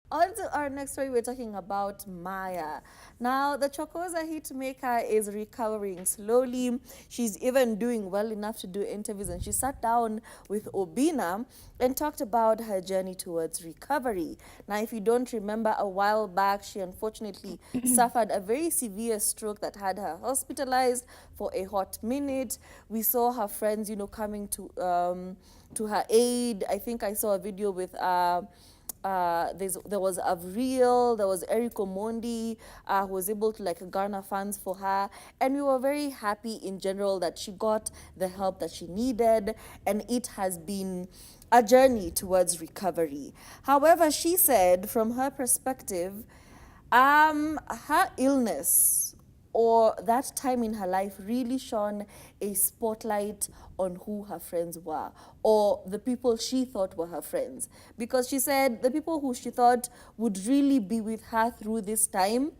On to our next story, we're talking about Marya. Now, the Chokoza hitmaker is recovering slowly. She's even doing well enough to do interviews, and she sat down with Obina and talked about her journey towards recovery. Now, if you don't remember, a while back, she unfortunately suffered a very severe stroke that had her hospitalized for a hot minute. We saw her friends, coming to her aid. I think I saw a video with there was Avril, there was Eric Omondi, who was able to like garner funds for her, and we were very happy in general that she got the help that she needed, and it has been a journey towards recovery. However, she said from her perspective, her illness or that time in her life really shone a spotlight on who her friends were or the people she thought were her friends. Because she said the people who she thought would really be with her through this time,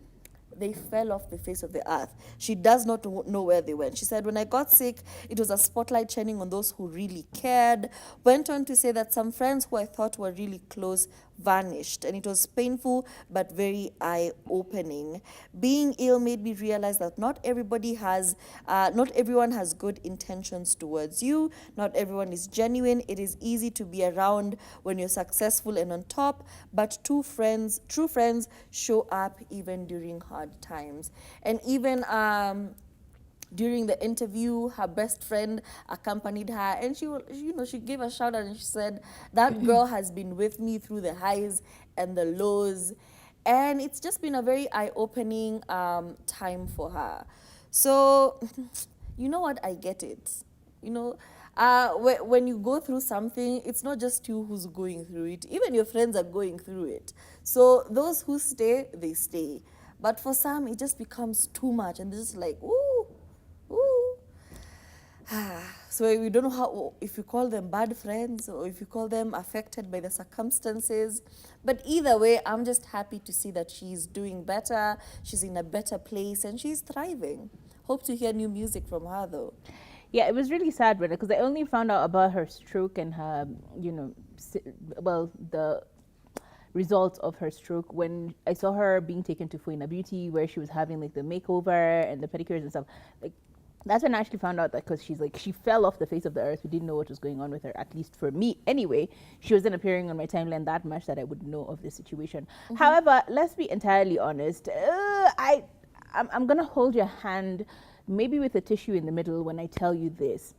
they fell off the face of the earth. She does not know where they went. She said, when I got sick, it was a spotlight shining on those who really cared. Went on to say that some friends who I thought were really close vanished. And it was painful, but very eye-opening. Being ill made me realize that not everyone has good intentions towards you. Not everyone is genuine. It is easy to be around when you're successful and on top, but true friends show up even during hard times. And even during the interview, her best friend accompanied her, and she gave a shout out and she said, "That girl has been with me through the highs and the lows," and it's just been a very eye-opening time for her. So, you know what? I get it. You know, when you go through something, it's not just you who's going through it. Even your friends are going through it. So those who stay, they stay. But for some, it just becomes too much, and they're just like, ooh, ooh. So we don't know how, if you call them bad friends or if you call them affected by the circumstances. But either way, I'm just happy to see that she's doing better, she's in a better place, and she's thriving. Hope to hear new music from her though. Yeah, it was really sad, Brenda, because I only found out about her stroke and her, the results of her stroke when I saw her being taken to Fuina Beauty, where she was having like the makeover and the pedicures and stuff. Like, that's when I actually found out that because she fell off the face of the earth. We didn't know what was going on with her, at least for me anyway. She wasn't appearing on my timeline that much that I would know of the situation. However, let's be entirely honest. I'm gonna hold your hand, maybe with a tissue in the middle, when I tell you this.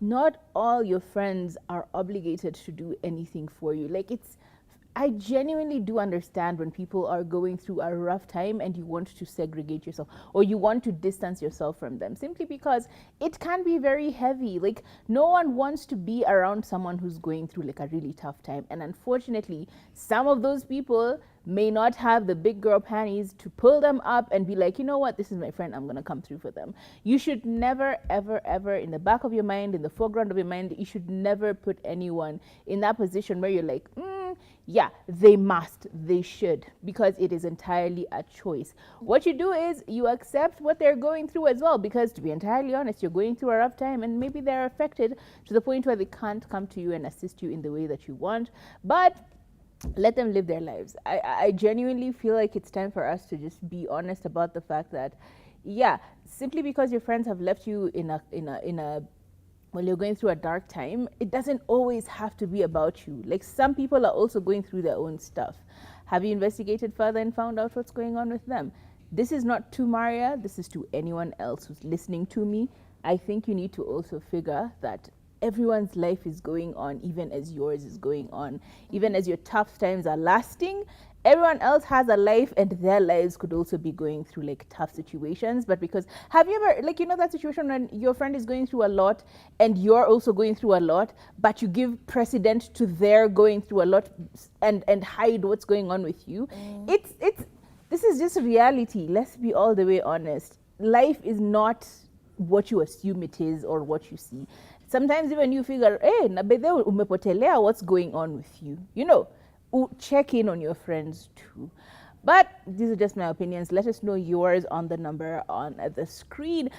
Not all your friends are obligated to do anything for you. I genuinely do understand when people are going through a rough time and you want to segregate yourself or you want to distance yourself from them simply because it can be very heavy. Like, no one wants to be around someone who's going through like a really tough time. And unfortunately, some of those people may not have the big girl panties to pull them up and be like, you know what, this is my friend, I'm going to come through for them. You should never, ever, ever, in the back of your mind, in the foreground of your mind, you should never put anyone in that position where you're like, yeah, they must, they should, because it is entirely a choice. What you do is you accept what they're going through as well, because to be entirely honest, you're going through a rough time and maybe they're affected to the point where they can't come to you and assist you in the way that you want. But let them live their lives. I genuinely feel like it's time for us to just be honest about the fact that, yeah, simply because your friends have left you in a when you're going through a dark time, it doesn't always have to be about you. Like, some people are also going through their own stuff. Have you investigated further and found out what's going on with them? This is not to Marya, this is to anyone else who's listening to me. I think you need to also figure that everyone's life is going on, even as yours is going on. Even as your tough times are lasting, everyone else has a life and their lives could also be going through like tough situations. But because, have you ever, like, you know that situation when your friend is going through a lot and you're also going through a lot, but you give precedent to their going through a lot and hide what's going on with you? It's this is just reality. Let's be all the way honest. Life is not what you assume it is or what you see. Sometimes even you figure, hey, umepotelea, what's going on with you? You know, check in on your friends too. But these are just my opinions. Let us know yours on the number on the screen.